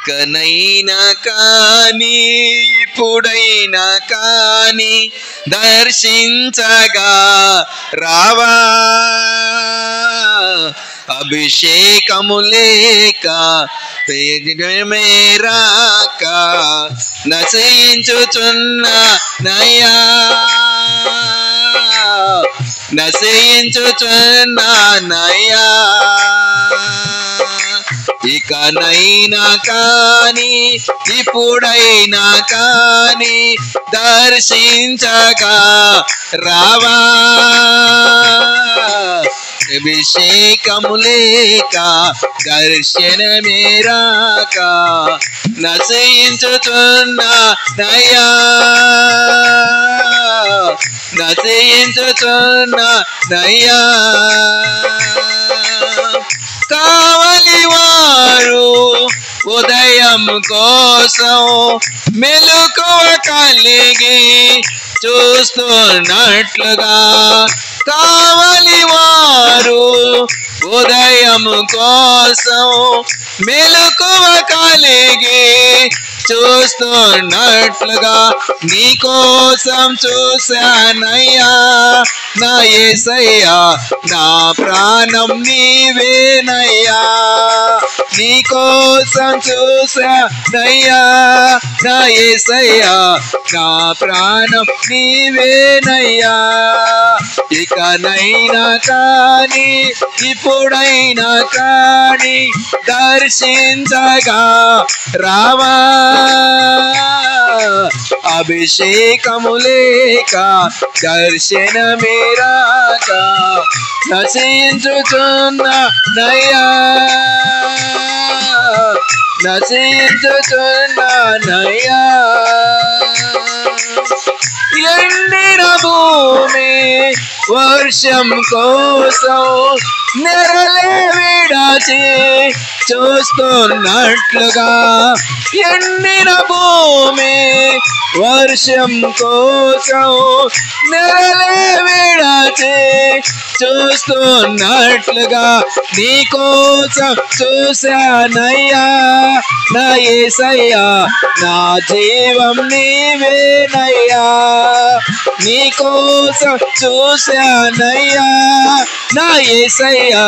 ఇకనైనా కానీ ఇప్పుడైనా కానీ దర్శించగా రావా, అభిషేకము లేక మేరాక నశించుచున్న నయా, నశించుచున్న నయా. ఇకనైనా కానీ ఇప్పుడైనా కానీ దర్శించగా రావా, అభిషేకము లేక దర్శనమే రాక నశించుచున్న నయా, నశించుచున్న నయా. కావలి వారు ఉదయం కోసం మెలకువ కలిగి చూస్తున్నట్లుగా, కావలి వారు ఉదయం కోసం మెలకువ కలిగి చూస్తున్నట్లుగా నీ కోసం చూశానయ్యా నా యేసయ్యా, నా ప్రాణం నీవేనయ్యా. నీ కోసం చూశానయ్యా నా యేసయ్యా, నా ప్రాణం నీవేనయ్యా. ఇకనైనా కానీ ఇప్పుడైనా కానీ దర్శించగా రావా, అభిషేకము లేక దర్శనమే రాక నశించుచున్న నయా, నశించుచున్న నయా. ఎండిన భూమి వర్షం కోసం నెరలే విడచి చూస్తున్నట్లుగా, ఎండిన భూమి వర్షం కోసం నెరలే విడచి చూస్తున్నట్లుగా నీ కోసం చూశానయ్యా నా యేసయ్యా, నా జీవం నీవేనయ్యా. నీ కోసం చూశానయ్యా నా యేసయ్యా,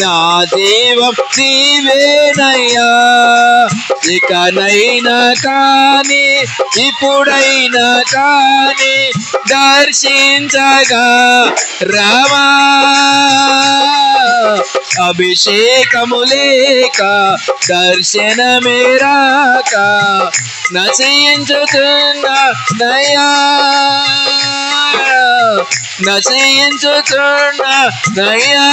నా జీవం నీవేనయ్యా. ఇకనైనా కానీ ఇప్పుడైనా కానీ దర్శించగా రావా, అభిషేకము లేక దర్శనమే రాక నశించుతున్న నయా, నశించుతున్న నయా.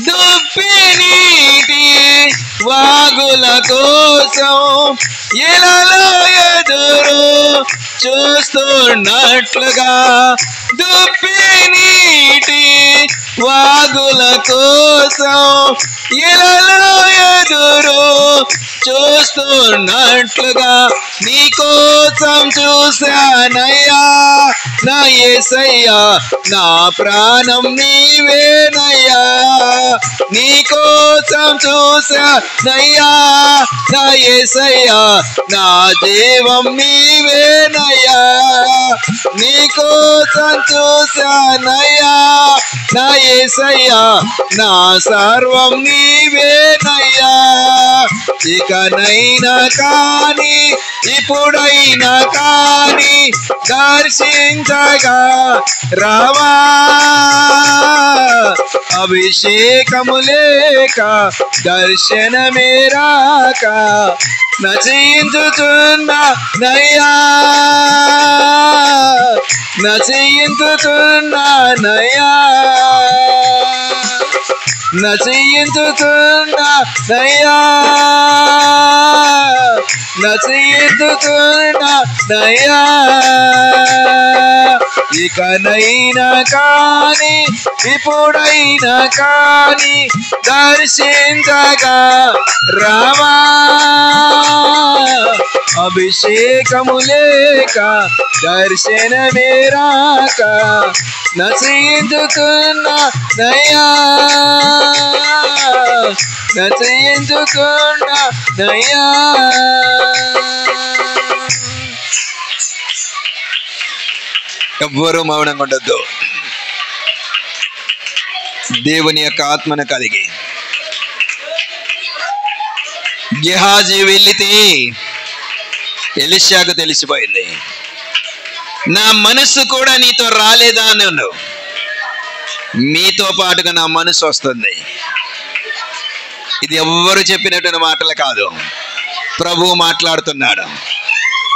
దుప్పి నీటి వాగుల కోసం ఇలాలో ఎదురు చూస్తున్నట్లుగా, దుప్పి నీటి వాగుల కోసం ఇలాలో ఎదురు చూస్తున్నట్లుగా నీ కోసం చూశానయ్యా నా యేసయ్యా, నా ప్రాణం నీవేనయ్యా. నీ కోసం చూశానయ్యా నా యేసయ్యా, నా జీవం నీవేనయ్యా. నీ కోసం చూశానయ్యా నా యేసయ్యా, నా సర్వం నీవేనయ్యా. ఇకనైనా కానీ ఇప్పుడైనా కానీ దర్శించగా రావా, అభిషేకము లేక దర్శనమే రాక నశించుచున్న నయా, నశించుచున్న నయా, నశించుచున్న నయా, నశించుచున్న నయా. ఇకనైనా కాని ఇప్పుడైనా కాని దర్శించగా రావా. అభిషేకము లేక దర్శనమే రాక నశించుతున్నా నయ్యా, నశించుతున్నా నయ్యా. ఎవ్వరూ మౌనంగా ఉండొద్దు. దేవుని యొక్క ఆత్మను కలిగి గెహాజీ వెళ్ళితే ఎలీషాకు తెలిసిపోయింది, నా మనస్సు కూడా నీతో రాలేదా అన్నాడు. మీతో పాటుగా నా మనసు వస్తుంది. ఇది ఎవ్వరు చెప్పినటువంటి మాటలు కాదు, ప్రభువు మాట్లాడుతున్నాడు.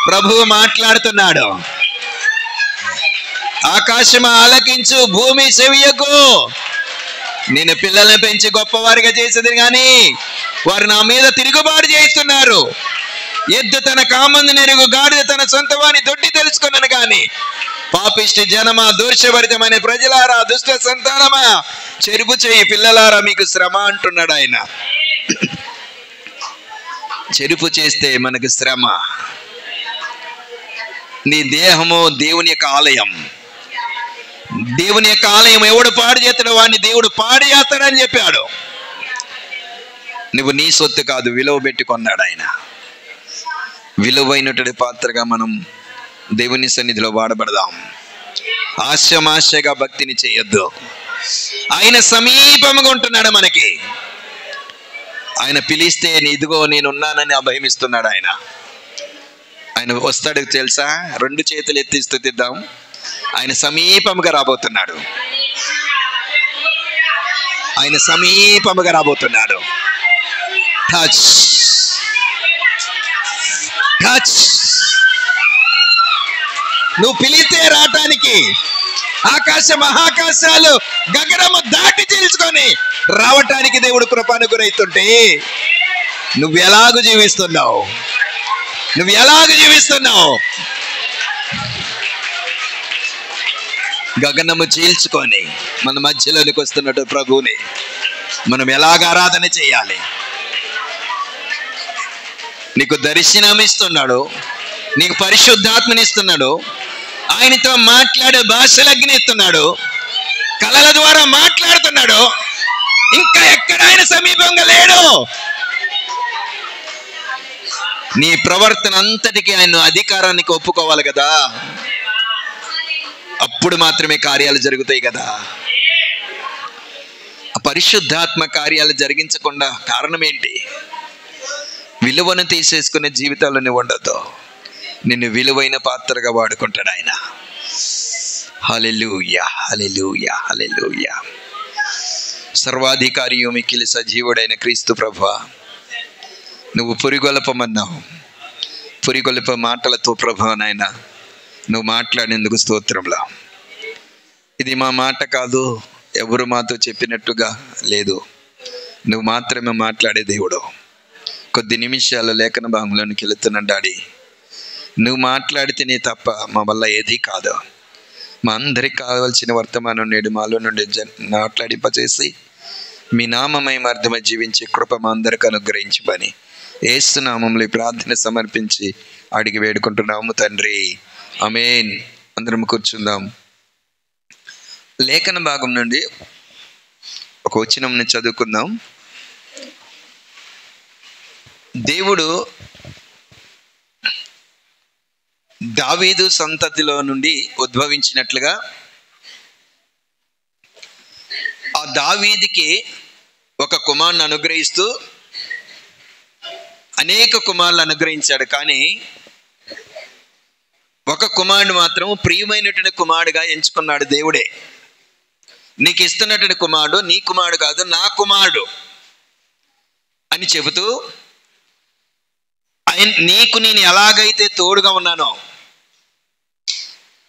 ప్రభువు మాట్లాడుతున్నాడు. ఆకాశం ఆలకించు, భూమి చెవియకు. నేను పిల్లల్ని పెంచి గొప్పవారిగా చేసేది కానీ వారు నా మీద తిరుగుబాటు చేస్తున్నారు. ఎద్దు తన కామందు నెరుగు, గాడిద తన సొంత వాని దొడ్డి తెలుసుకున్నాను కానీ పాపిష్టి జనమా, దోషభరితమైన ప్రజలారా, దుష్ట సంతానమా, చెరుపు చేయి పిల్లలారా మీకు శ్రమ అంటున్నాడు ఆయన. చెరుపు చేస్తే మనకు శ్రమ. నీ దేహము దేవుని యొక్క ఆలయం. దేవుని యొక్క ఆలయం ఎవడు పాడు చేస్తాడో వాడిని దేవుడు పాడు చేస్తాడని చెప్పాడు. నువ్వు నీ సొత్తు కాదు, విలువ పెట్టి కొన్నాడు ఆయన. విలువైనటువంటి పాత్రగా మనం దేవుని సన్నిధిలో వాడబడదాం. ఆశమాశగా భక్తిని చేయొద్దు. ఆయన సమీపంగా ఉంటున్నాడు మనకి. ఆయన పిలిస్తే ఇదిగో నేనున్నానని అభయమిస్తున్నాడు ఆయన. ఆయన వస్తాడు తెలుసా? 2 చేతులు ఎత్తి స్తుతిద్దాం. ఆయన సమీపముగా రాబోతున్నాడు. ఆయన సమీపముగా రాబోతున్నాడు. Touch touch. నువ్వు పిలిస్తే రావటానికి ఆకాశ మహాకాశాలు గగనము దాటి తెలుసుకొని రావటానికి దేవుడు కృపానుగ్రహిస్తుంటే నువ్వు ఎలాగూ జీవిస్తున్నావు? నువ్వు ఎలాగూ జీవిస్తున్నావు? గగనము చీల్చుకొని మన మధ్యలోనికి వస్తున్నట్టు ప్రభువుని మనం ఎలాగ ఆరాధన చేయాలి? నీకు దర్శనం ఇస్తున్నాడు, నీకు పరిశుద్ధాత్మని ఇస్తున్నాడు, ఆయనతో మాట్లాడే భాషలు అగ్నిస్తున్నాడు, కళల ద్వారా మాట్లాడుతున్నాడు. ఇంకా ఎక్కడ ఆయన సమీపంగా లేడు. నీ ప్రవర్తన అంతటికి ఆయన అధికారానికి ఒప్పుకోవాలి కదా, అప్పుడు మాత్రమే కార్యాలు జరుగుతాయి కదా. పరిశుద్ధాత్మ కార్యాలు జరిగించకుండా కారణం ఏంటి? విలువను తీసేసుకునే జీవితాల్లో నువ్వు ఉండదు. నిన్ను విలువైన పాత్రగా వాడుకుంటాడు ఆయన. హల్లెలూయా, హల్లెలూయా, హల్లెలూయా. సర్వాధికారియు మిక్కిలి సజీవుడైన క్రీస్తు ప్రభువా, నువ్వు పురిగొల్పమన్నావు. పురిగొల్ప మాటలతో ప్రభువా నాయన నువ్వు మాట్లాడేందుకు స్తోత్రంలో. ఇది మా మాట కాదు, ఎవరు మాతో చెప్పినట్టుగా లేదు, నువ్వు మాత్రమే మాట్లాడే దేవుడు. కొద్ది నిమిషాల లేఖన భాగంలోనికి వెళుతున్నాను డాడీ. నువ్వు మాట్లాడితేనే తప్ప మా వల్ల ఏదీ కాదు. మా అందరికి కావాల్సిన వర్తమానం నేడు మాలో నుండి మాట్లాడింపచేసి మీ నామమై అర్థమై జీవించే కృప మా అందరికి అనుగ్రహించమని యేసు నామములో ప్రార్థన సమర్పించి అడిగి వేడుకుంటున్నాము తండ్రి, ఆమేన్. అందరం కూర్చుందాం. లేఖన భాగం నుండి ఒక వచనం చదువుకుందాం. దేవుడు దావీదు సంతతిలో నుండి ఉద్భవించినట్లుగా ఆ దావీదుకి ఒక కుమారుని అనుగ్రహిస్తూ అనేక కుమారులు అనుగ్రహించాడు. కానీ ఒక కుమారుడు మాత్రం ప్రియమైనటువంటి కుమారుడుగా ఎంచుకున్నాడు దేవుడే. నీకు ఇస్తున్నటువంటి కుమారుడు నీ కుమారుడు కాదు, నా కుమారుడు అని చెబుతూ నీకు నేను ఎలాగైతే తోడుగా ఉన్నానో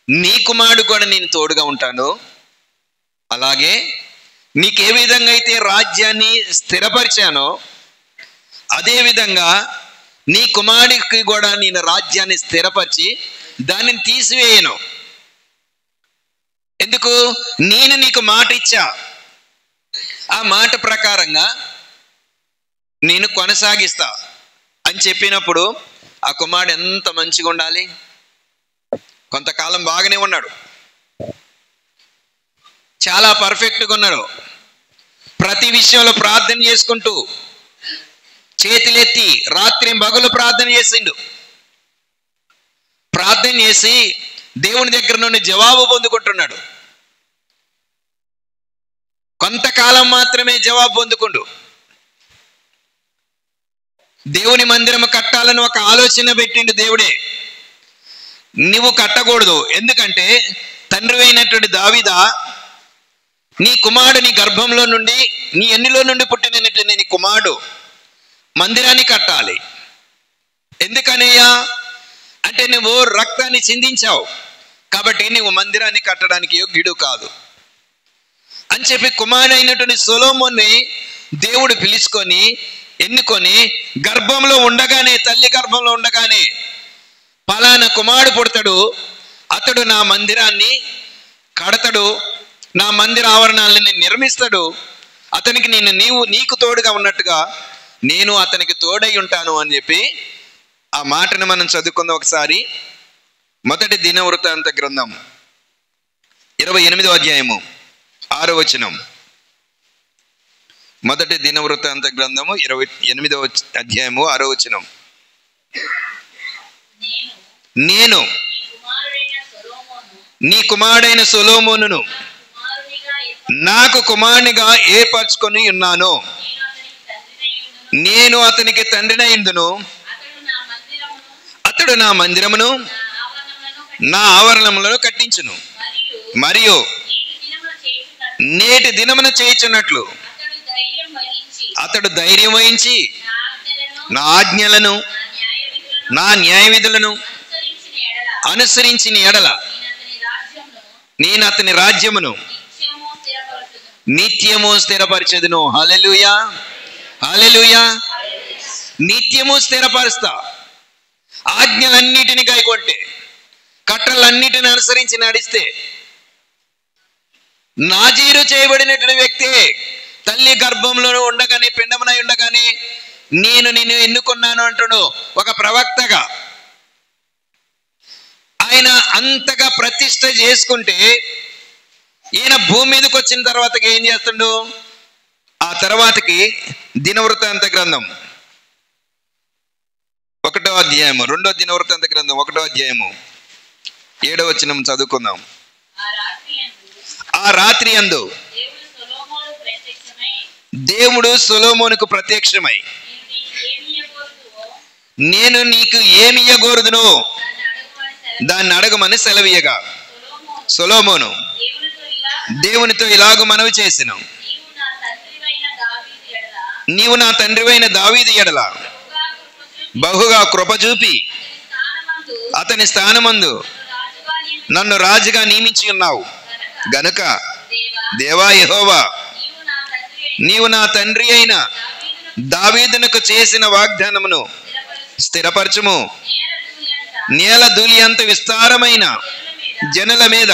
నీ కుమారుడు కూడా నేను తోడుగా ఉంటాను. అలాగే నీకు ఏ విధంగా అయితే రాజ్యాన్ని స్థిరపరిచానో అదే విధంగా నీ కుమారుడికి కూడా నేను రాజ్యాన్ని స్థిరపరిచి దానిని తీసివేయను. ఎందుకు? నేను నీకు మాట ఇచ్చా, ఆ మాట ప్రకారంగా నేను కొనసాగిస్తా అని చెప్పినప్పుడు ఆ కుమారుడు ఎంత మంచిగా ఉండాలి. కొంతకాలం బాగానే ఉన్నాడు, చాలా పర్ఫెక్ట్గా ఉన్నాడు. ప్రతి విషయంలో ప్రార్థన చేసుకుంటూ చేతులెత్తి రాత్రి పగలు ప్రార్థన చేసిండు. ప్రార్థన చేసి దేవుని దగ్గర నుండి జవాబు పొందుకుంటున్నాడు. కొంతకాలం మాత్రమే జవాబు పొందుకుండు. దేవుని మందిరం కట్టాలని ఒక ఆలోచన పెట్టిండు దేవుడే. నువ్వు కట్టకూడదు, ఎందుకంటే తండ్రి అయినటువంటి దావీదా, నీ కుమారుడు నీ గర్భంలో నుండి, నీ ఎన్నిలో నుండి పుట్టినటువంటి నీ కుమారుడు మందిరాన్ని కట్టాలి. ఎందుకనయ్యా అంటే నువ్వు రక్తాన్ని చిందించావు కాబట్టి నువ్వు మందిరాన్ని కట్టడానికి యోగ్యుడు కాదు అని చెప్పి కుమారుడు అయినటువంటి సొలొమోన్ని దేవుడు పిలుచుకొని ఎన్నుకొని గర్భంలో ఉండగానే, తల్లి గర్భంలో ఉండగానే, పలానా కుమారుడు పుడతాడు, అతడు నా మందిరాన్ని కడతాడు, నా మందిర ఆవరణాలని నిర్మిస్తాడు, అతనికి నీకు తోడుగా ఉన్నట్టుగా నేను అతనికి తోడై ఉంటాను అని చెప్పి ఆ మాటను మనం చదువుకుందాం ఒకసారి. మొదటి దినవృత్తాంత గ్రంథం 28వ అధ్యాయము 6వ వచనం. మొదటి దినవృత్తాంత గ్రంథము 28వ అధ్యాయము 6వ వచనం. నేను నీ కుమారుడైన సొలొమోనును నాకు కుమారునిగా ఏర్పరచుకొని ఉన్నాను. నేను అతనికి తండ్రినైందును, అతడు నా మందిరమును నా ఆవరణములను కట్టించును. మరియు నేటి దినమున చేయుచున్నట్లు అతడు ధైర్యం వహించి నా ఆజ్ఞలను నా న్యాయ విధులను అనుసరించిన ఎడల నేను అతని రాజ్యమును నిత్యము స్థిరపరిచెదను. హల్లెలూయా, హల్లెలూయా. నిత్యము స్థిరపరుస్తా. ఆజ్ఞలన్నిటిని గైకొంటే, కట్టలన్నిటిని అనుసరించి నడిస్తే, నాజీరు చేయబడినటువంటి వ్యక్తే తల్లి గర్భంలో ఉండగానే, పిండమునై ఉండగానే నేను నిన్ను ఎన్నుకున్నాను అంటుడు ఒక ప్రవక్తగా. ఆయన అంతగా ప్రతిష్ట చేసుకుంటే ఈయన భూమి మీదకి వచ్చిన తర్వాతకి ఏం చేస్తుండు? ఆ తర్వాతకి దినవృత్తాంత గ్రంథం 1వ అధ్యాయము, 2వ దినవృత్తాంత గ్రంథం 1వ అధ్యాయము 7వ వచనం చదువుకుందాం. ఆ రాత్రి యందు దేవుడు సొలొమోనుకు ప్రత్యక్షమై, నేను నీకు ఏమి ఇయ్యగోరుదునో దాన్ని అడగమని సెలవీయగా, సొలొమోను దేవునితో ఇలాగ మనవి చేసెను, నీవు నా తండ్రివైన దావీదు ఎడల బహుగా కృప చూపి అతని స్థానమందు నన్ను రాజుగా నియమించి ఉన్నావు గనుక దేవా యెహోవా, నీవు నా తండ్రి అయిన దావీదునకు చేసిన వాగ్దానమును స్థిరపరచుము. నేల ధూళి అంత విస్తారమైన జనుల మీద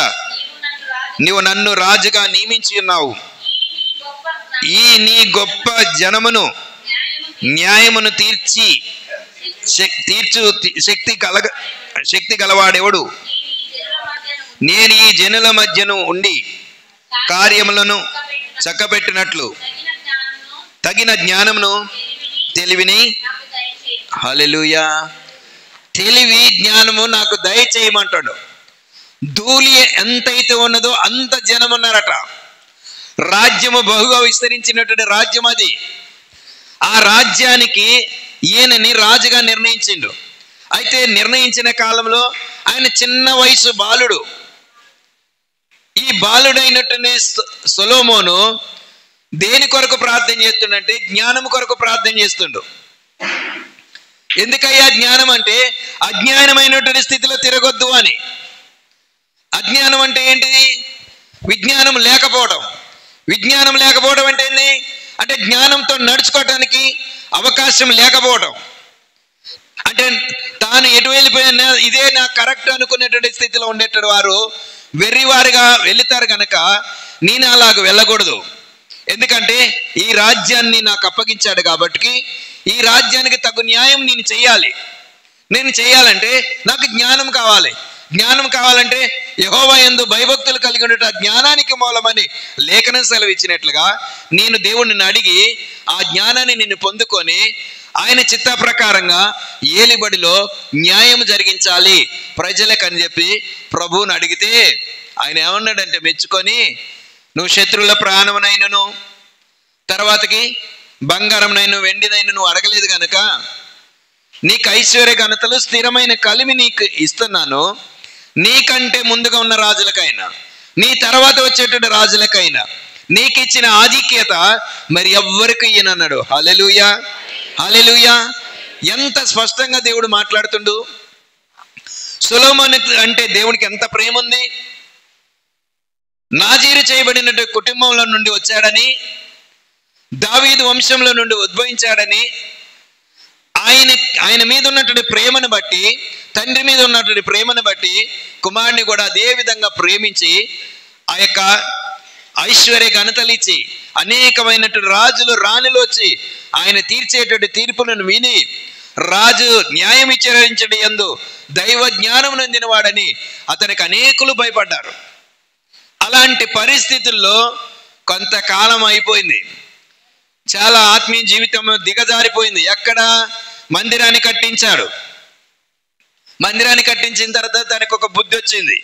నీవు నన్ను రాజుగా నియమించి ఉన్నావు. ఈ నీ గొప్ప జనమును న్యాయమును తీర్చు శక్తి గలవాడెవడు? నేను ఈ జనుల మధ్యను ఉండి కార్యములను చక్కబెట్టినట్లు తగిన జ్ఞానమును తెలివిని, హల్లెలూయా, తెలివి జ్ఞానము నాకు దయచేయమంటాడు. ధూళి ఎంతైతే ఉన్నదో అంత జనం ఉన్నారట. రాజ్యము బహుగా విస్తరించినటువంటి రాజ్యం అది. ఆ రాజ్యానికి ఈయనని రాజుగా నిర్ణయించిండు. అయితే నిర్ణయించిన కాలంలో ఆయన చిన్న వయసు బాలుడు. ఈ బాలుడైనటువంటి సొలొమోను దేని కొరకు ప్రార్థన చేస్తుండంటే జ్ఞానం కొరకు ప్రార్థన చేస్తుండు. ఎందుకయ్యా జ్ఞానం అంటే? అజ్ఞానమైనటువంటి స్థితిలో తిరగొద్దు అని. అజ్ఞానం అంటే ఏంటిది? విజ్ఞానం లేకపోవడం. విజ్ఞానం లేకపోవడం అంటే ఏంటి? అంటే జ్ఞానంతో నడుచుకోవటానికి అవకాశం లేకపోవడం. అంటే తాను ఎటు వెళ్ళిపోయినా ఇదే నా కరెక్ట్ అనుకునేటువంటి స్థితిలో ఉండేటటువంటి వారు వెర్రివారుగా వెళుతారు కనుక నేను అలాగ వెళ్ళకూడదు. ఎందుకంటే ఈ రాజ్యాన్ని నాకు అప్పగించాడు కాబట్టి ఈ రాజ్యానికి తగు న్యాయం నేను చెయ్యాలి. నేను చేయాలంటే నాకు జ్ఞానం కావాలి. జ్ఞానం కావాలంటే యెహోవా యందు భయభక్తులు కలిగి ఉండట జ్ఞానానికి మూలమని లేఖనం సెలవిచ్చినట్లుగా నేను దేవుడిని అడిగి ఆ జ్ఞానాన్ని నేను పొందుకొని ఆయన చిత్త ప్రకారంగా ఏలిబడిలో న్యాయం జరిగించాలి ప్రజలకు అని చెప్పి ప్రభువుని అడిగితే ఆయన ఏమన్నాడంటే మెచ్చుకొని, నువ్వు శత్రువుల ప్రాణమునైనను తర్వాతకి బంగారంనైనా వెండినైనా నువ్వు అడగలేదు కనుక నీకు ఐశ్వర్య ఘనతలు స్థిరమైన కలిమి నీకు ఇస్తున్నాను. నీకంటే ముందుగా ఉన్న రాజులకైనా నీ తర్వాత వచ్చేటువంటి రాజులకైనా నీకు ఇచ్చిన ఆధిక్యత మరి ఎవ్వరికి ఇయ్యనన్నాడు. హల్లెలూయా, హల్లెలూయా. ఎంత స్పష్టంగా దేవుడు మాట్లాడుతుండు. సొలొమోను అంటే దేవునికి ఎంత ప్రేమ ఉంది. నాజీరు చేయబడిన కుటుంబంలో నుండి వచ్చాడని, దావీదు వంశంలో నుండి ఉద్భవించాడని, ఆయన మీద ఉన్నటువంటి ప్రేమను బట్టి, తండ్రి మీద ఉన్నటువంటి ప్రేమను బట్టి కుమారుని కూడా అదే విధంగా ప్రేమించి ఆ యొక్క ఐశ్వర్య ఘనతలు ఇచ్చి అనేకమైనటువంటి రాజులు రాణులు వచ్చి ఆయన తీర్చేటువంటి తీర్పులను విని రాజు న్యాయం విచారించడం యందు దైవ జ్ఞానం నొందిన వాడని అతనికి అనేకులు భయపడ్డారు. అలాంటి పరిస్థితుల్లో కొంతకాలం అయిపోయింది. చాలా ఆత్మీయ జీవితం దిగజారిపోయింది. ఎక్కడ? మందిరాన్ని కట్టించాడు. మందిరాన్ని కట్టించిన తర్వాత దానికి ఒక బుద్ధి వచ్చింది.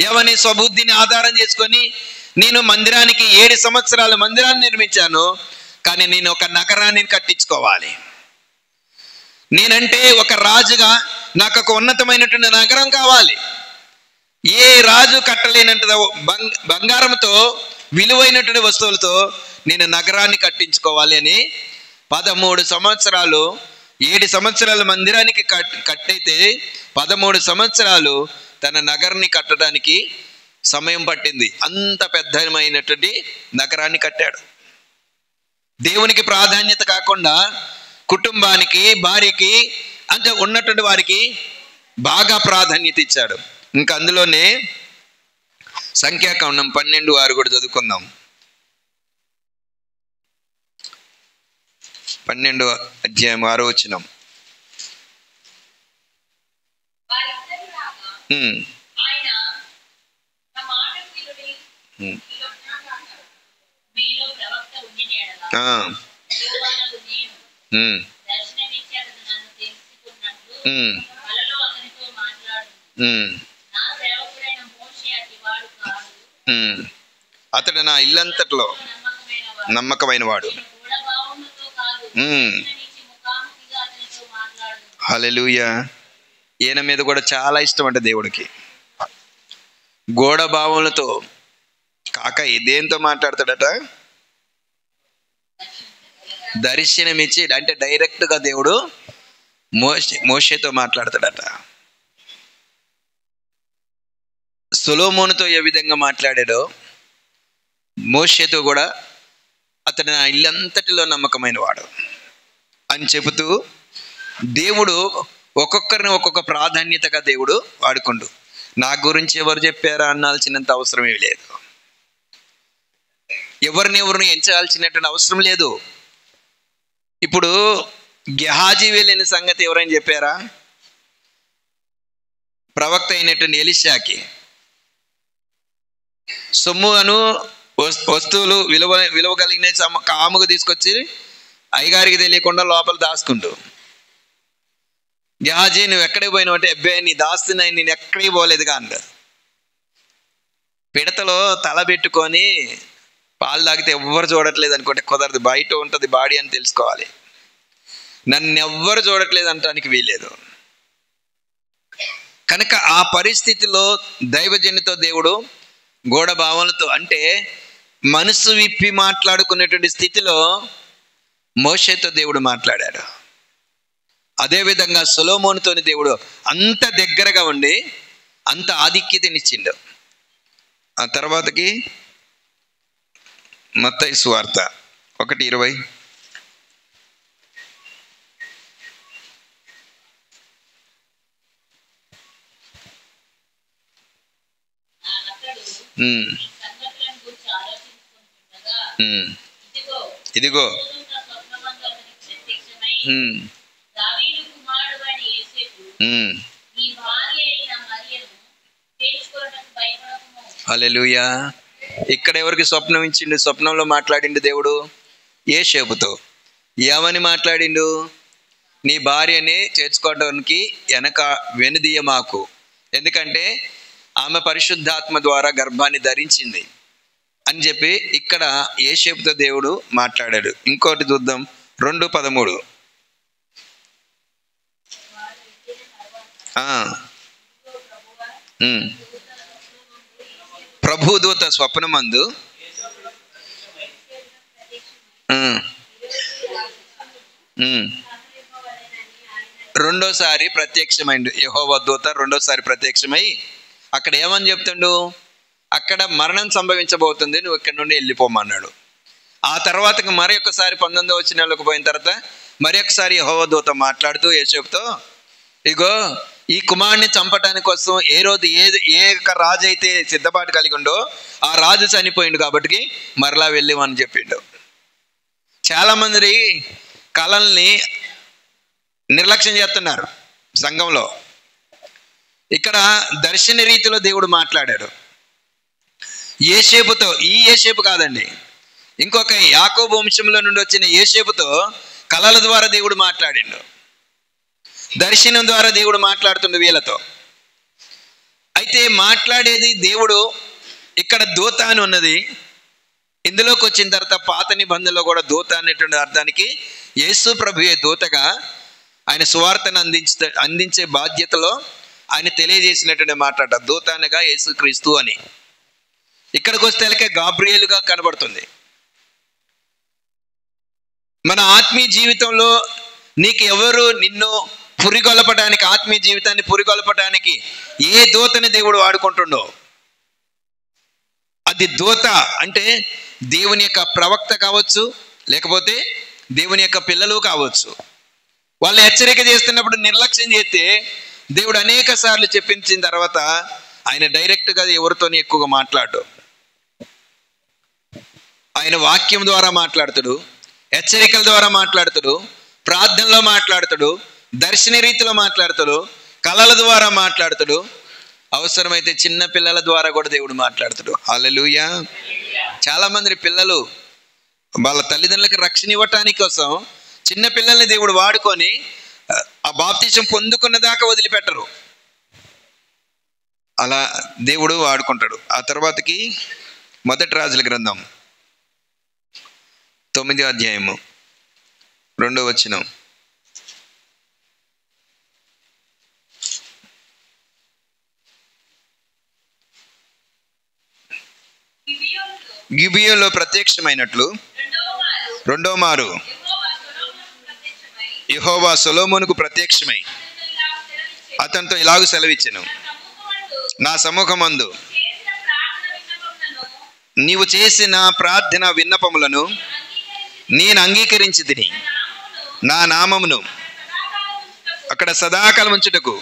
ఏమని? స్వబుద్ధిని ఆధారం చేసుకొని నేను మందిరానికి 7 సంవత్సరాలు మందిరాన్ని నిర్మించాను, కానీ నేను ఒక నగరాన్ని కట్టించుకోవాలి. నేనంటే ఒక రాజుగా నాకు ఒక ఉన్నతమైనటువంటి నగరం కావాలి. ఏ రాజు కట్టలేనంత బంగారంతో విలువైనటువంటి వస్తువులతో నేను నగరాన్ని కట్టించుకోవాలి అని 13 సంవత్సరాలు 7 సంవత్సరాలు మందిరానికి కట్టయితే 13 సంవత్సరాలు తన నగరాన్ని కట్టడానికి సమయం పట్టింది. అంత పెద్దమైనటువంటి నగరాన్ని కట్టాడు. దేవునికి ప్రాధాన్యత కాకుండా కుటుంబానికి, భార్యకి అంటే ఉన్నటువంటి వారికి బాగా ప్రాధాన్యత ఇచ్చాడు. ఇంకా అందులోనే సంఖ్యాకాండం 12:6 కూడా చదువుకుందాం. 12వ అధ్యాయం 6వ వచనం. అతడు నా ఇల్లంతట్లో నమ్మకమైన వాడు. హల్లెలూయా. ఈయన మీద కూడా చాలా ఇష్టం అంట దేవుడికి. గోడ భావములతో కాక దేంతో మాట్లాడతాడట? దర్శనమిచ్చి, అంటే డైరెక్ట్గా దేవుడు మోషేతో మాట్లాడతాడట. సొలొమోనుతో ఏ విధంగా మాట్లాడాడో మోషేతో కూడా అతడు నా ఇల్లంతటిలో నమ్మకమైన వాడు అని చెబుతూ దేవుడు ఒక్కొక్కరిని ఒక్కొక్క ప్రాధాన్యతగా దేవుడు వాడుకుంటూ, నా గురించి ఎవరు చెప్పారా అనాల్సినంత అవసరమే లేదు. ఎవరిని ఎంచాల్సినటువంటి అవసరం లేదు. ఇప్పుడు గెహాజీ వెళ్ళిన సంగతి ఎవరైనా చెప్పారా? ప్రవక్త అయినటువంటి ఎలీషాకి సొమ్మును వస్తువులు విలువ కలిగిన కాముగా తీసుకొచ్చి అయ్యగారికి తెలియకుండా లోపల దాచుకుంటూ, గెహాజీ నువ్వు ఎక్కడికి పోయినావు అంటే, అబ్బాయి నీ దాస్తున్నాయి, నేను ఎక్కడికి పోలేదుగా అంట. పిడతలో తల పెట్టుకొని పాలు తాగితే ఎవ్వరు చూడట్లేదు అనుకుంటే కుదరదు. బయట ఉంటుంది బాడీ అని తెలుసుకోవాలి. నన్ను ఎవ్వరు చూడట్లేదు అంటానికి వీలేదు. కనుక ఆ పరిస్థితిలో దైవజనుతో దేవుడు గోడ భావనలతో, అంటే మనసు విప్పి మాట్లాడుకునేటువంటి స్థితిలో మోషేతో దేవుడు మాట్లాడాడు. అదేవిధంగా సొలొమోనుతోని దేవుడు అంత దగ్గరగా ఉండి అంత ఆధిక్యతనిచ్చిండు. ఆ తర్వాతకి మత్తయి సువార్త 1:20. ఇదిగో హల్లెలూయా. ఇక్కడ ఎవరికి స్వప్నం ఇచ్చిండు? స్వప్నంలో మాట్లాడిండు దేవుడు యోసేపుతో. ఏమని మాట్లాడిండు? నీ భార్యని చేర్చుకోవడానికి వెనుదీయ మాకు, ఎందుకంటే ఆమె పరిశుద్ధాత్మ ద్వారా గర్భాన్ని ధరించింది అని చెప్పి ఇక్కడ యోసేపుతో దేవుడు మాట్లాడాడు. ఇంకోటి చూద్దాం, 2:13. ప్రభుదూత స్వప్నమందు రెండోసారి ప్రత్యక్షమైండు. యెహోవా దూత రెండోసారి ప్రత్యక్షమై అక్కడ ఏమని చెప్తుండు? అక్కడ మరణం సంభవించబోతుంది, నువ్వు ఇక్కడి నుండి వెళ్ళిపోమన్నాడు. ఆ తర్వాత మరి ఒకసారి 19వ వచనంలోకి పోయిన తర్వాత మరి ఒకసారి యెహోవా దూత మాట్లాడుతూ యోసేపుతో, ఇగో ఈ కుమారుని చంపటానికి కోసం ఏ రాజు అయితే సిద్ధపాటు కలిగి ఉండో ఆ రాజు చనిపోయిండు కాబట్టి మరలా వెళ్ళివని చెప్పిండు. చాలా మంది కళల్ని నిర్లక్ష్యం చేస్తున్నారు సంఘంలో. ఇక్కడ దర్శన రీతిలో దేవుడు మాట్లాడాడు యోసేపుతో. ఈ యోసేపు కాదండి, ఇంకొక యాకోబు వంశంలో నుండి వచ్చిన యోసేపుతో కళల ద్వారా దేవుడు మాట్లాడిండు. దర్శనం ద్వారా దేవుడు మాట్లాడుతుండు వీళ్ళతో. అయితే మాట్లాడేది దేవుడు. ఇక్కడ దూత అని ఉన్నది. ఇందులోకి వచ్చిన తర్వాత పాత నిబంధనలో కూడా దూత అనేటువంటి అర్థానికి యేసు ప్రభువే దూతగా ఆయన సువార్తను అందించే బాధ్యతలో ఆయన తెలియజేసినటువంటి మాట దూత అనగా యేసుక్రీస్తు అని. ఇక్కడికి వస్తే గాబ్రియేలుగా కనబడుతుంది. మన ఆత్మీయ జీవితంలో నీకు ఎవరు నిన్ను పురిగొల్పడానికి, ఆత్మీయ జీవితాన్ని పురిగొల్పడానికి ఏ దూతని దేవుడు వాడుకుంటుండో అది దూత. అంటే దేవుని యొక్క ప్రవక్త కావచ్చు, లేకపోతే దేవుని యొక్క పిల్లలు కావచ్చు. వాళ్ళు హెచ్చరిక చేస్తున్నప్పుడు నిర్లక్ష్యం చేస్తే దేవుడు అనేక సార్లు చెప్పించిన తర్వాత ఆయన డైరెక్ట్గా ఎవరితోని ఎక్కువగా మాట్లాడు. ఆయన వాక్యం ద్వారా మాట్లాడుతాడు, హెచ్చరికల ద్వారా మాట్లాడుతాడు, ప్రార్థనలో మాట్లాడుతాడు, దర్శన రీతిలో మాట్లాడుతాడు, కళల ద్వారా మాట్లాడుతాడు, అవసరమైతే చిన్న పిల్లల ద్వారా కూడా దేవుడు మాట్లాడుతాడు. హల్లెలూయా. చాలా మంది పిల్లలు వాళ్ళ తల్లిదండ్రులకు రక్షణ ఇవ్వటానికి కోసం చిన్న పిల్లల్ని దేవుడు వాడుకొని ఆ బాప్తిజం పొందుకున్న దాకా వదిలిపెట్టరు. అలా దేవుడు వాడుకుంటాడు. ఆ తర్వాతకి 1 రాజుల గ్రంథం 9వ అధ్యాయము 2వ వచనం. గిబియోలో ప్రత్యక్షమైనట్లు రెండో మారు యెహోవా సొలొమోనుకు ప్రత్యక్షమై అతనితో ఇలాగూ సెలవిచ్చెను, నా సముఖమందు నీవు చేసిన ప్రార్థన విన్నపములను నేను అంగీకరించి తిని నా నామమును అక్కడ సదాకాలం ఉంచుటకు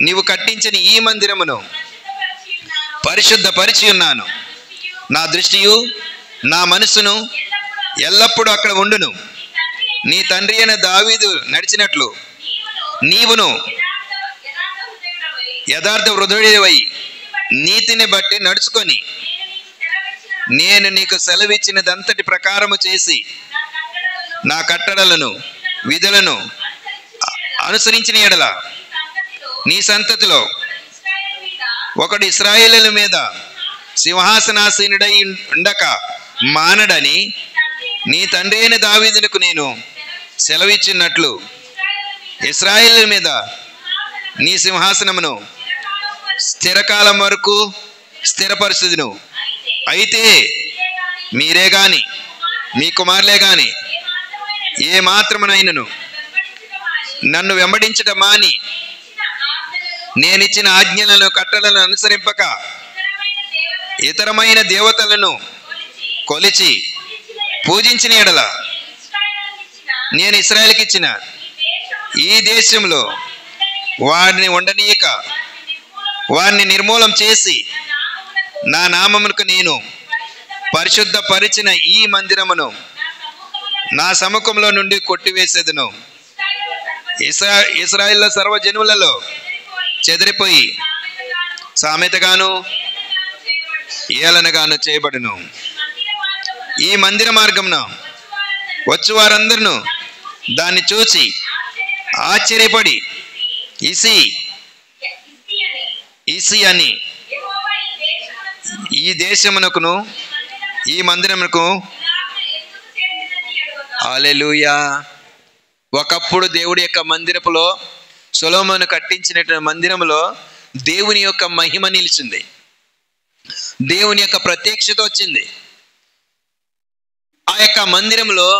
నీవు కట్టించిన ఈ మందిరమును పరిశుద్ధపరిచి ఉన్నాను. నా దృష్టియు నా మనసును ఎల్లప్పుడూ అక్కడ ఉండును. నీ తండ్రి అయిన దావీదు నడిచినట్లు నీవును యథార్థ హృదయుడవై నీతిని బట్టి నడుచుకొని నేను నీకు సెలవిచ్చినదంతటి ప్రకారము చేసి నా కట్టడలను విధులను అనుసరించిన ఎడల నీ సంతతిలో ఒకడు ఇశ్రాయేలుల మీద సింహాసనాసీనుడై ఉండక మానడని నీ తండ్రి అయిన దావీదునకు నేను సెలవిచ్చినట్లు ఇశ్రాయేలుల మీద నీ సింహాసనమును స్థిరకాలం వరకు స్థిరపరుచుదును. అయితే మీరే గాని మీ కుమారులే గాని ఏ మాత్రమునైనను నన్ను వెంబడించట మాని నేనిచ్చిన ఆజ్ఞలను కట్టడలను అనుసరింపక ఇతరమైన దేవతలను కొలిచి పూజించిన ఎడల నేను ఇశ్రాయేలుకి ఇచ్చిన ఈ దేశంలో వారిని ఉండనీయక వారిని నిర్మూలం చేసి నా నామమునకు నేను పరిశుద్ధపరిచిన ఈ మందిరమును నా సముఖంలో నుండి కొట్టివేసేదను. ఇశ్రాయేలు సర్వజనులలో చెదిరిపోయి సామెతగాను ఏలనగాను చేయబడును. ఈ మందిర మార్గమున వచ్చు వారందరూ దాన్ని చూచి ఆశ్చర్యపడి ఇసి అని ఈ దేశమునకును ఈ మందిరమునకు. హల్లెలూయా. ఒకప్పుడు దేవుడి యొక్క మందిరములో, సొలొమోను కట్టించినటువంటి మందిరములో దేవుని యొక్క మహిమ నిలిచింది, దేవుని యొక్క ప్రత్యక్షత వచ్చింది. ఆ యొక్క మందిరంలో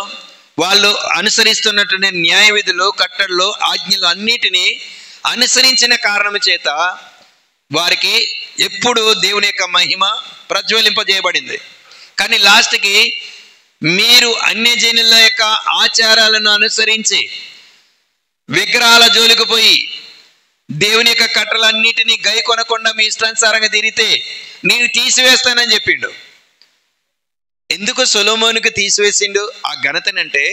వాళ్ళు అనుసరిస్తున్నటువంటి న్యాయ విధులు, కట్టడలు, ఆజ్ఞలు అన్నిటినీ అనుసరించిన కారణం చేత వారికి ఎప్పుడు దేవుని యొక్క మహిమ ప్రజ్వలింపజేయబడింది. కానీ లాస్ట్కి మీరు అన్యజనుల యొక్క ఆచారాలను అనుసరించి విగ్రహాల జోలికి పోయి దేవుని యొక్క కట్టలన్నిటినీ గై కొనకుండా మీ ఇష్టానుసారంగా తిరిగితే నేను తీసివేస్తానని చెప్పిండు. ఎందుకు సొలొమోనుకి తీసివేసిండు ఆ ఘనతనంటే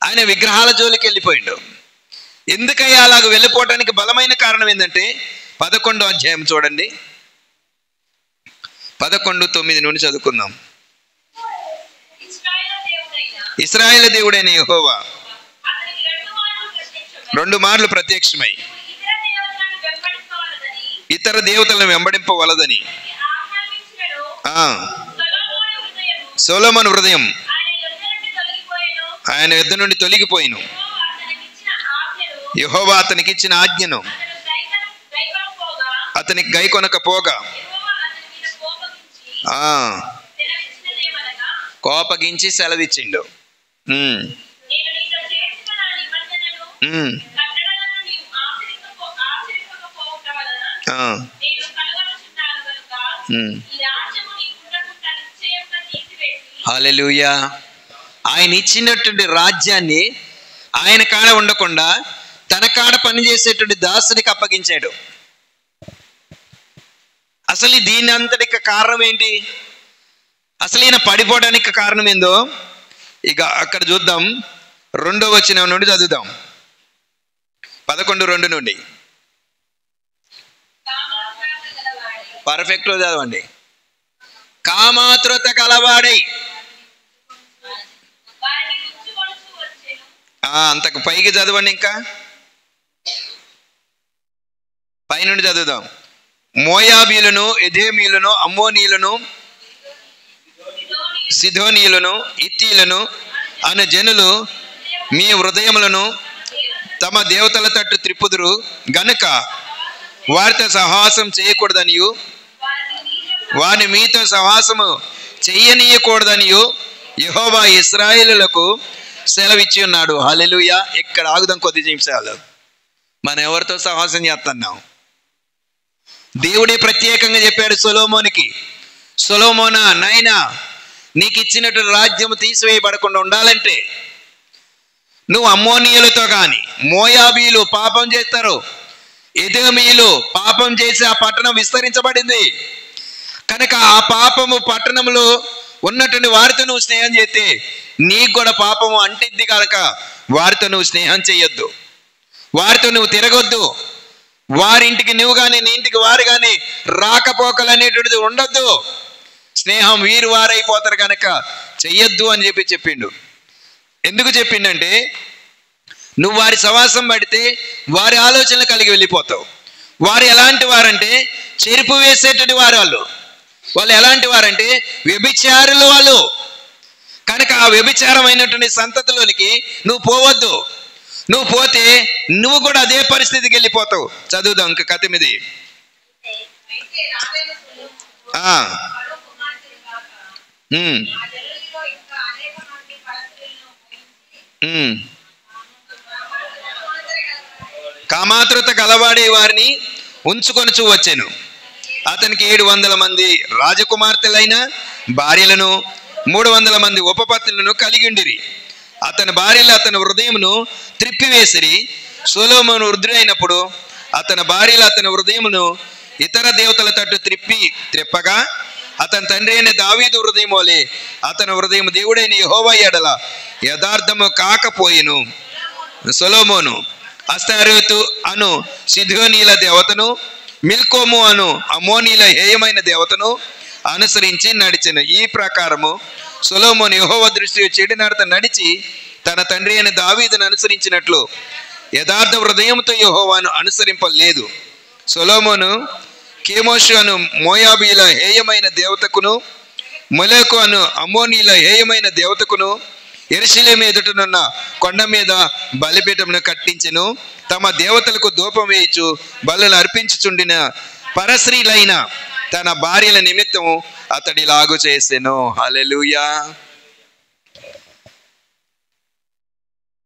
ఆయన విగ్రహాల జోలికి వెళ్ళిపోయిండు. ఎందుకయ్యా అలాగ వెళ్ళిపోవటానికి బలమైన కారణం ఏంటంటే 11వ అధ్యాయం చూడండి, 11:9 నుండి చదువుకుందాం. ఇశ్రాయేలు దేవుడైన యెహోవా 2 మార్లు ప్రత్యక్షమై ఇతర దేవతలను వెంబడింపవలదని సొలొమోను హృదయం ఆయన యుద్ధ నుండి తొలగిపోయిను. యెహోవా అతనికి ఇచ్చిన ఆజ్ఞను అతనికి గైకొనకపోగా కోపగించి సెలవిచ్చిండు. హల్లెలూయా. ఆయన ఇచ్చినటువంటి రాజ్యాన్ని ఆయన కాడ ఉండకుండా తన కాడ పనిచేసేటువంటి దాసునికి అప్పగించాడు. అసలు దీని అంతటికి కారణం ఏంటి? అసలు ఈయన పడిపోవడానికి కారణం ఏందో ఇక అక్కడ చూద్దాం. 2వ వచనం నుండి చదువుదాం, 11:2 నుండి. పర్ఫెక్ట్ చదవండి. కామాతృత కలవాడై, అంతకు పైకి చదవండి, ఇంకా పైనుండి చదువుదాం. మోయాబీలను, ఎదోమీయులను, అమ్మోనీయులను, సిదోనీయులను, ఇత్తీయులను అనే జనులు మీ హృదయములను తమ దేవతల తట్టు త్రిప్పుదురు గనుక వారితో సహవాసం చేయకూడదనియు వారిని మీతో సహవాసము చెయ్యనీయకూడదనియు యెహోవా ఇశ్రాయేలులకు సెలవిచ్చి ఉన్నాడు. హల్లెలూయా. ఇక్కడ ఆగుదాం కొద్ది నిమిషాలు. మనం ఎవరితో సహవాసం చేస్తున్నాం? దేవుడే ప్రత్యేకంగా చెప్పాడు సొలొమోనుకి, సొలొమోనా నాయనా, నీకు ఇచ్చినట్టు రాజ్యము తీసివేయబడకుండా ఉండాలంటే నువ్వు అమ్మోనీయులతో కానీ, మోయాబీలు పాపం చేస్తారు, ఎదోమీయులు పాపం చేసి ఆ పట్టణం విస్తరించబడింది కనుక ఆ పాపము పట్టణంలో ఉన్నటువంటి వారితో నువ్వు స్నేహం చేస్తే నీకు కూడా పాపము అంటిద్ది కనుక వారితో నువ్వు స్నేహం చేయొద్దు, వారితో నువ్వు తిరగొద్దు, వారింటికి నువ్వు కానీ నీ ఇంటికి వారు కానీ రాకపోకలు అనేటువంటిది ఉండొద్దు, స్నేహం వీరు వారైపోతారు కనుక చెయ్యొద్దు అని చెప్పిండు. ఎందుకు చెప్పిండంటే నువ్వు వారి సవాసం పడితే వారి ఆలోచనలు కలిగి వెళ్ళిపోతావు. వారు ఎలాంటి వారంటే చెరుపు వేసేటువంటి వారు, వాళ్ళు ఎలాంటి వారంటే వ్యభిచారులు వాళ్ళు కనుక ఆ వ్యభిచారమైనటువంటి సంతతిలోనికి నువ్వు పోవద్దు. నువ్వు పోతే నువ్వు కూడా అదే పరిస్థితికి వెళ్ళిపోతావు. చదువుదాం ఇంకా కథ మీది. కామాతృత గలవాడే వారిని ఉంచుకొని వచ్చాను. అతనికి 700 మంది రాజకుమార్తెలైన భార్యలను 300 మంది ఉపపత్నులను కలిగి ఉండిరి. అతని భార్యలు అతని హృదయమును త్రిప్పివేసిరి. సొలొమోను వృద్ధుడైనప్పుడు అతని భార్యలు అతని హృదయమును ఇతర దేవతల తట్టు త్రిప్పగా అతని తండ్రి అయిన దావీదు హృదయం వలె అతని హృదయం దేవుడైన యెహోవా ఎడల యథార్థము కాకపోయెను. సొలొమోను అస్తారోతు అను సిదోనీల దేవతను, మిల్కోము అను అమ్మోనీల హేయమైన దేవతను అనుసరించి నడిచెను. ఈ ప్రకారము సొలొమోను యెహోవా దృష్టిలో చెడు నడత నడిచి తన తండ్రి అయిన దావీదును అనుసరించినట్లు యథార్థ హృదయంతో యెహోవాను అనుసరింపలేదు. సొలొమోను కేమోషు అను మోయాబీల హేయమైన దేవతకును, మొలెకు అను అమ్మోనీల హేయమైన దేవతకును యెరూషలేము ఎదుటనున్న కొండ మీద బలిపీఠమును కట్టించెను. తమ దేవతలకు ధూపం వేయించు బలులు అర్పించుచుండిన పరస్త్రీలైన తన భార్యల నిమిత్తం అతడిలాగు చేసెను. హల్లెలూయా.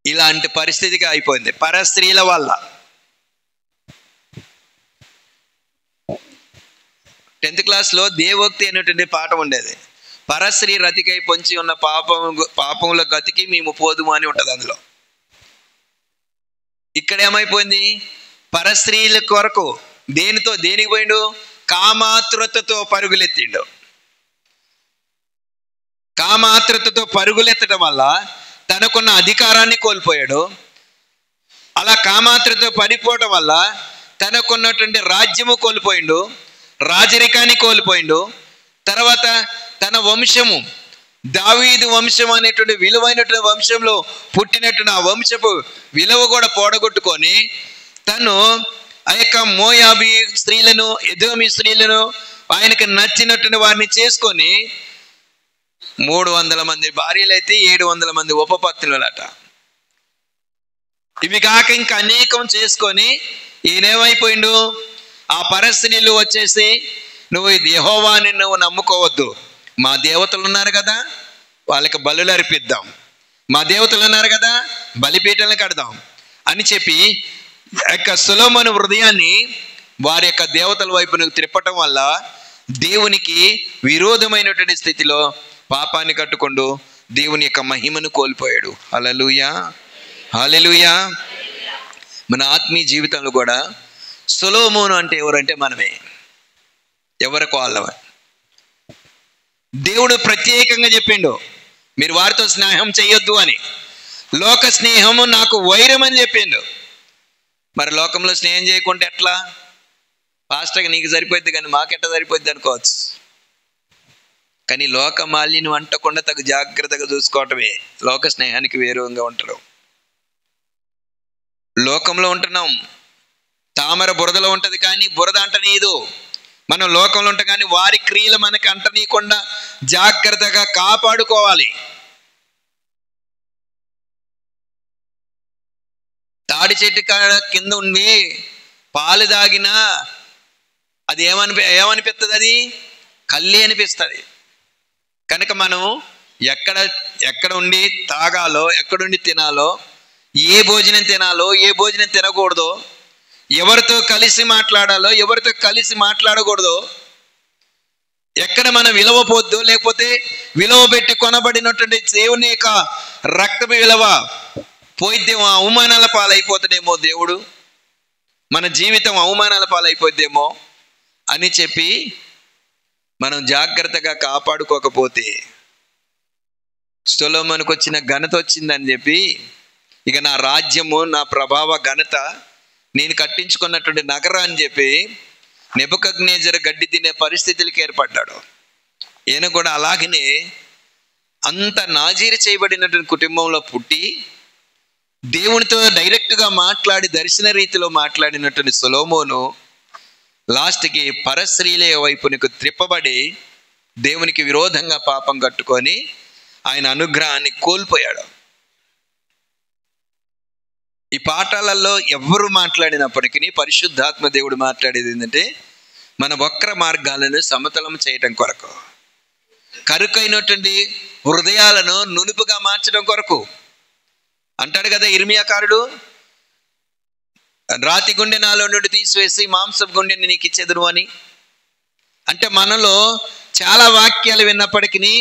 ఇలాంటి పరిస్థితిగా అయిపోయింది పరస్త్రీల వల్ల. 10th క్లాస్లో దేవోక్తి అనేటువంటి పాఠం ఉండేది. పరస్త్రీ రతికై పొంచి ఉన్న పాపముల గతికి మేము పోదుము అని ఉంటుంది అందులో. ఇక్కడ ఏమైపోయింది? పరస్త్రీల కొరకు దేనికి పోయిండు? కామాతృతతో పరుగులెత్తిండు. కామాతృతతో పరుగులెత్తడం వల్ల తనకున్న అధికారాన్ని కోల్పోయాడు. అలా కామాతృతో పడిపోవటం వల్ల తనకున్నటువంటి రాజ్యము కోల్పోయిండు, రాజరికాన్ని కోల్పోయిండు. తర్వాత తన వంశము దావీదు వంశం అనేటువంటి విలువైనటువంటి వంశంలో పుట్టినటువంటి ఆ వంశపు విలువ కూడా పోడగొట్టుకొని తను ఆ యొక్క మోయాబీ స్త్రీలను, ఎదోమి స్త్రీలను, ఆయనకు నచ్చినటువంటి వారిని చేసుకొని 300 మంది భార్యలైతే 700 మంది ఉపపత్నులట. ఇవి కాక ఇంకా అనేకం చేసుకొని ఈయనేమైపోయిండు? ఆ పరస్త్రీలు వచ్చేసి నువ్వు యెహోవాని నువ్వు నమ్ముకోవద్దు, మా దేవతలు ఉన్నారు కదా వాళ్ళకి బలులు అర్పిద్దాం, మా దేవతలు ఉన్నారు కదా బలిపీఠాలను కడదాం అని చెప్పి యొక్క సొలొమోను హృదయాన్ని వారి యొక్క దేవతల వైపునకు త్రిప్పటం వల్ల దేవునికి విరోధమైనటువంటి స్థితిలో పాపాన్ని కట్టుకుంటూ దేవుని యొక్క మహిమను కోల్పోయాడు. హల్లెలూయా, హల్లెలూయా. మన ఆత్మీయ జీవితంలో కూడా సొలొమోను అంటే ఎవరంటే మనమే, ఎవరికి వాళ్ళమే. దేవుడు ప్రత్యేకంగా చెప్పిండు మీరు వారితో స్నేహం చేయొద్దు అని. లోక స్నేహము నాకు వైరం అని చెప్పిండు. మరి లోకంలో స్నేహం చేయకుంటే ఎట్లా? పాస్టర్గా నీకు సరిపోద్ది కానీ మాకెట్ట సరిపోద్ది అనుకోవచ్చు. కానీ లోక మాలిన్యం అంటకుండా తగు జాగ్రత్తగా చూసుకోవటమే లోక స్నేహానికి వేరుగా ఉంటారు. లోకంలో ఉంటున్నాం, తామర బురదలో ఉంటుంది కానీ బురద అంటనీయదు. మనం లోకంలో ఉంటాం కానీ వారి క్రియలు మనకి అంటనీయకుండా జాగ్రత్తగా కాపాడుకోవాలి. తాడి చెట్టు కింద ఉండి పాలు తాగినా అది ఏమనిపిస్తుంది? అది కల్లి అనిపిస్తుంది. కనుక మనం ఎక్కడ ఉండి తాగాలో, ఎక్కడుండి తినాలో, ఏ భోజనం తినాలో, ఏ భోజనం తినకూడదో, ఎవరితో కలిసి మాట్లాడాలో, ఎవరితో కలిసి మాట్లాడకూడదో, ఎక్కడ మనం విలువ పోద్దు, లేకపోతే విలువ పెట్టి కొనబడినటువంటి దేవుని యొక్క రక్తపు విలువ పోయిద్దేమో, అవమానాల పాలైపోతాడేమో దేవుడు, మన జీవితం అవమానాల పాలైపోద్దేమో అని చెప్పి మనం జాగ్రత్తగా కాపాడుకోకపోతే సొలొమోనుకు వచ్చిన ఘనత వచ్చిందని చెప్పి ఇక నా రాజ్యము, నా ప్రభావ, ఘనత, నేను కట్టించుకున్నటువంటి నగరం అని చెప్పి నెబుకద్నెజరు గడ్డి తినే పరిస్థితులకి ఏర్పడ్డాడు. ఈయన కూడా అలాగనే అంత నాజీరు చేయబడినటువంటి కుటుంబంలో పుట్టి దేవునితో డైరెక్ట్గా మాట్లాడి దర్శన రీతిలో మాట్లాడినటువంటి సొలొమోను లాస్ట్కి పరస్త్రీలే వైపునకు త్రిప్పబడి దేవునికి విరోధంగా పాపం కట్టుకొని ఆయన అనుగ్రహాన్ని కోల్పోయాడు. ఈ పాఠాలలో ఎవరు మాట్లాడినప్పటికీ పరిశుద్ధాత్మ దేవుడు మాట్లాడేది ఏంటంటే మన వక్ర మార్గాలను సమతలం చేయటం కొరకు, కరుకైనటువంటి హృదయాలను నునుపుగా మార్చడం కొరకు. అంటాడు కదా ఇర్మియాకారుడు, రాతి గుండె నాలో నుండి తీసివేసి మాంసపు గుండెని నీకు ఇచ్చేదును అని. అంటే మనలో చాలా వాక్యాలు విన్నప్పటికీ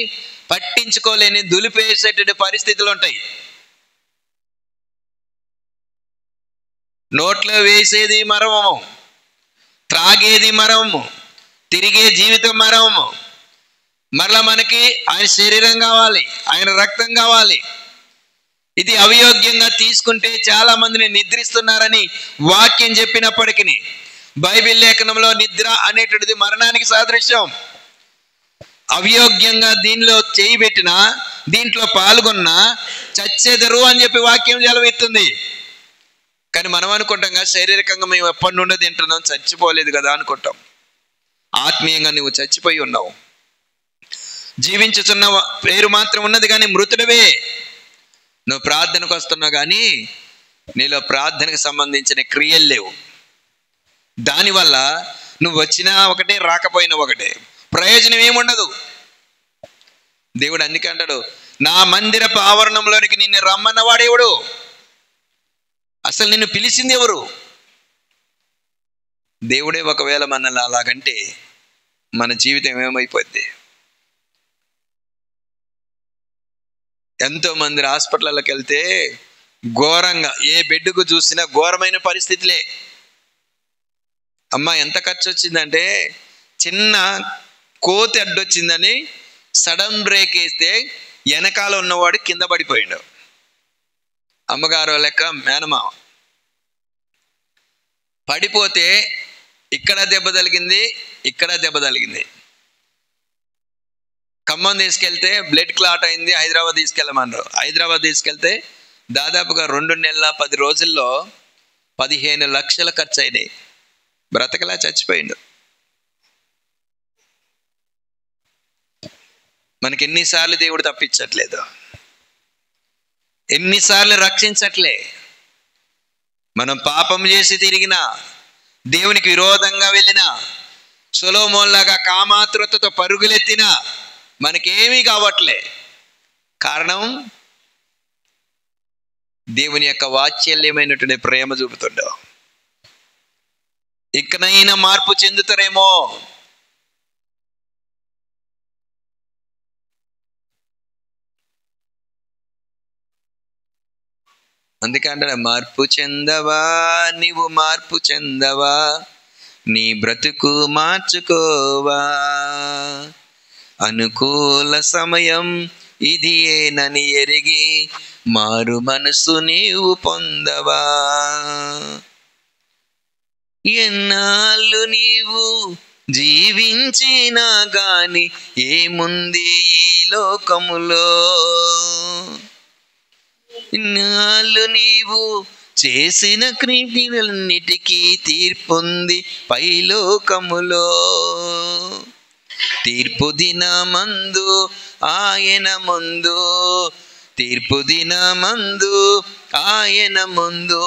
పట్టించుకోలేని దులిపేసేటువంటి పరిస్థితులు ఉంటాయి. నోట్లో వేసేది మర్మము, త్రాగేది మరము, తిరిగే జీవితం మరము. మరలా మనకి ఆయన శరీరం కావాలి, ఆయన రక్తం కావాలి. ఇది అవియోగ్యంగా తీసుకుంటే చాలా మందిని నిద్రిస్తున్నారని వాక్యం చెప్పినప్పటికీ బైబిల్ లేఖనంలో నిద్ర అనేటువంటిది మరణానికి సాదృశ్యం. అవియోగ్యంగా దీనిలో చేయి పెట్టినా, దీంట్లో పాల్గొన్నా చచ్చెదరు అని చెప్పి వాక్యం జలవెత్తుంది. కానీ మనం అనుకుంటాం శారీరకంగా మేము ఎప్పటి నుండో తింటున్నాం, చచ్చిపోలేదు కదా అనుకుంటాం. ఆత్మీయంగా నువ్వు చచ్చిపోయి ఉన్నావు. జీవించుతున్న పేరు మాత్రం ఉన్నది కానీ మృతుడవే. నువ్వు ప్రార్థనకు వస్తున్నావు కానీ నీలో ప్రార్థనకు సంబంధించిన క్రియలు లేవు. దానివల్ల నువ్వు వచ్చినా ఒకటే, రాకపోయినా ఒకటే, ప్రయోజనం ఏముండదు. దేవుడు అందుకే అంటాడు, నా మందిరపు ఆవరణంలోనికి నిన్ను రమ్మన్నవాడేవుడు? అసలు నిన్ను పిలిచింది ఎవరు? దేవుడే. ఒకవేళ మనల్ని అలాగంటే మన జీవితం ఏమైపోద్ది? ఎంతో మంది హాస్పిటల్లోకి వెళ్తే ఘోరంగా, ఏ బెడ్కు చూసినా ఘోరమైన పరిస్థితులే. అమ్మ ఎంత ఖర్చు వచ్చిందంటే, చిన్న కోతి అడ్డొచ్చిందని సడన్ బ్రేక్ వేస్తే వెనకాల ఉన్నవాడు కింద పడిపోయాడు. అమ్మగారు లెక్క మేనమామ పడిపోతే ఇక్కడ దెబ్బ తగిలింది, ఇక్కడ దెబ్బ తగిలింది. ఖమ్మం తీసుకెళ్తే బ్లడ్ క్లాట్ అయింది, హైదరాబాద్ తీసుకెళ్ళమన్నారు. హైదరాబాద్ తీసుకెళ్తే దాదాపుగా 2 నెలల 10 రోజుల్లో 15 లక్షల ఖర్చు అయినాయి. బ్రతకలా చచ్చిపోయిండు. మనకి ఎన్నిసార్లు దేవుడు తప్పించట్లేదు, ఎన్నిసార్లు రక్షించట్లే. మనం పాపం చేసి తిరిగినా, దేవునికి విరోధంగా వెళ్ళినా, సొలొమోన్లాగా కామాతురతతో పరుగులెత్తినా మనకేమీ కావట్లే. కారణం దేవుని యొక్క వాత్సల్యమైనటువంటి ప్రేమ చూపుతుండవు. ఇకనైనా మార్పు చెందుతారేమో. అందుకే అంటే మార్పు చెందవా, నీవు మార్పు చెందవా, నీ బ్రతుకు మార్చుకోవా, అనుకూల సమయం ఇది ఏనని ఎరిగి మారు మనసు నీవు పొందవా. ఎన్నాళ్ళు నీవు జీవించినా గాని ఏముంది ఈ లోకములో, ఇన్నాళ్ళు నీవు చేసిన క్రియలన్నిటికీ తీర్పుంది పైలోకములో. తీర్పు దినమందు ఆయన ముందు, తీర్పు దినమందు ఆయన ముందు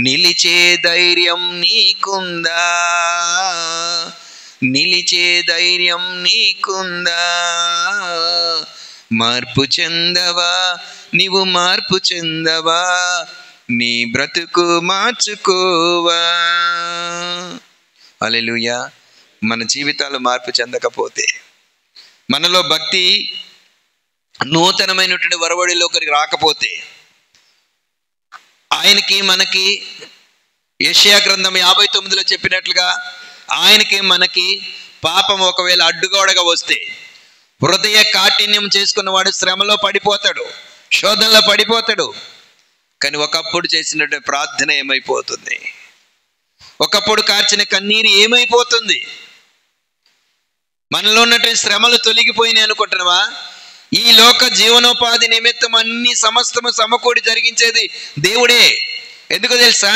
నిలిచే ధైర్యం నీకుందా, నిలిచే ధైర్యం నీకుందా. మార్పు చెందవా, నీవు మార్పు చెందవా, నీ బ్రతుకు మార్చుకోవా. హల్లెలూయా. మన జీవితాలు మార్పు చెందకపోతే, మనలో భక్తి నూతనమైనటువంటి వరవడిలోకి రాకపోతే, ఆయనకి మనకి యెషయా గ్రంథం 59లో చెప్పినట్లుగా ఆయనకి మనకి పాపం ఒకవేళ అడ్డుగోడగా వస్తే, హృదయ కాఠిన్యం చేసుకున్నవాడు శ్రమలో పడిపోతాడు, శోధనలో పడిపోతాడు. కానీ ఒకప్పుడు చేసినటువంటి ప్రార్థన ఏమైపోతుంది? ఒకప్పుడు కార్చిన కన్నీరు ఏమైపోతుంది? మనలో ఉన్నటువంటి శ్రమలు తొలగిపోయినాయి అనుకుంటున్నావా? ఈ లోక జీవనోపాధి నిమిత్తం అన్ని సమస్తము సమకూడి జరిగించేది దేవుడే. ఎందుకు తెలుసా?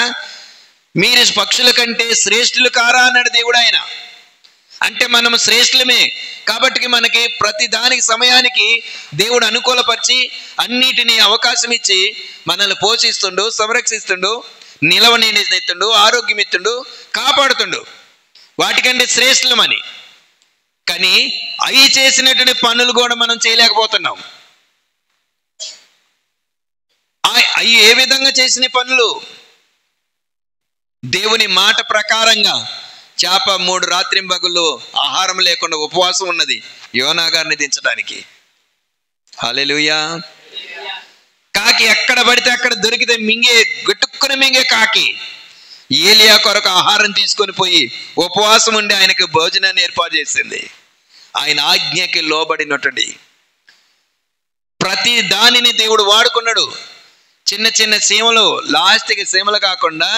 మీరు పక్షుల కంటే శ్రేష్ఠులు కారా అన్నాడు దేవుడు. ఆయన అంటే మనం శ్రేష్ఠులమే కాబట్టి మనకి ప్రతి దానికి సమయానికి దేవుడు అనుకూలపరిచి అన్నిటినీ అవకాశం ఇచ్చి మనల్ని పోషిస్తుండు, సంరక్షిస్తుండు, నిలవనిస్తుండు, ఆరోగ్యం ఇస్తుండు, కాపాడుతుండు. వాటికంటే శ్రేష్ఠులమని. కానీ అవి చేసినటువంటి పనులు కూడా మనం చేయలేకపోతున్నాం. అవి ఏ విధంగా చేసిన పనులు? దేవుని మాట ప్రకారంగా చేప 3 రాత్రింబగళ్ళు ఆహారం లేకుండా ఉపవాసం ఉన్నది యోనా గారిని దించడానికి. హల్లెలూయా. కాకి ఎక్కడ పడితే అక్కడ దొరికితే మింగే, గట్టుక్కున మింగే కాకి ఏలియా కొరకు ఆహారం తీసుకొని పోయి ఉపవాసం ఉండి ఆయనకి భోజనాన్ని ఏర్పాటు చేసింది. ఆయన ఆజ్ఞకి లోబడినటువంటి ప్రతి దానిని దేవుడు వాడుకున్నాడు. చిన్న చిన్న సీమలు, లాస్ట్కి సీమలు కాకుండా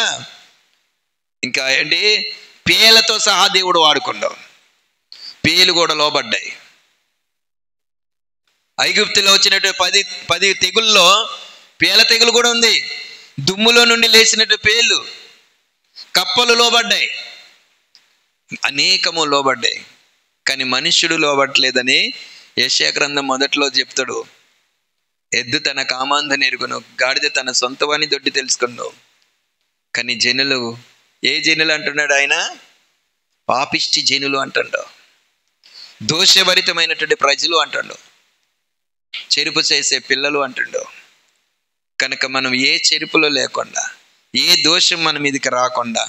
ఇంకా ఏంటి, పేలతో సహా దేవుడు వాడుకున్నాడు. పేలు కూడా లోబడ్డాయి. ఐగుప్తులో వచ్చినట్టు 10 తెగుల్లో పేల తెగులు కూడా ఉంది. దుమ్ములో నుండి లేచినట్టు పేలు, కప్పలు లోబడ్డాయి, అనేకము లోబడ్డాయి. కానీ మనుష్యుడు లోబట్టలేదని యెషయా గ్రంథం మొదట్లో చెప్తాడు. ఎద్దు తన కామాంధని ఎరుగును, గాడిద తన సొంత వాణి దొడ్డి తెలుసుకున్నావు. కానీ జనులు, ఏ జనులు అంటున్నాడు ఆయన? పాపిష్టి జనులు అంటాడు, దోషభరితమైనటువంటి ప్రజలు అంటాడు, చెరుపు చేసే పిల్లలు అంటాడు. కనుక మనం ఏ చెరుపులో లేకుండా, ఏ దోషం మన మీదకి రాకుండా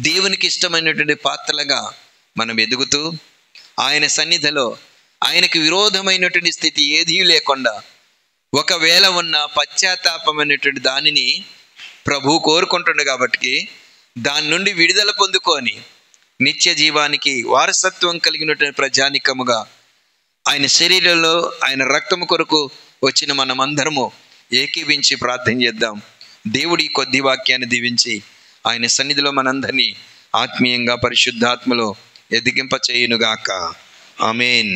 దేవునికి ఇష్టమైనటువంటి పాత్రలుగా మనం ఎదుగుతూ ఆయన సన్నిధిలో ఆయనకు విరోధమైనటువంటి స్థితి ఏదీ లేకుండా, ఒకవేళ ఉన్న పశ్చాత్తాపమైనటువంటి దానిని ప్రభు కోరుకుంటుండే కాబట్టి దాని నుండి విడుదల పొందుకొని నిత్య జీవానికి వారసత్వం కలిగినటువంటి ప్రజానికముగా ఆయన శరీరంలో ఆయన రక్తము కొరకు వచ్చిన మనమందరము ఏకీవించి ప్రార్థన చేద్దాం. దేవుడి కొద్ది వాక్యాన్ని దీవించి ఆయన సన్నిధిలో మనందరినీ ఆత్మీయంగా పరిశుద్ధాత్మలో ఎదిగింప చేయునుగాక. ఆమేన్.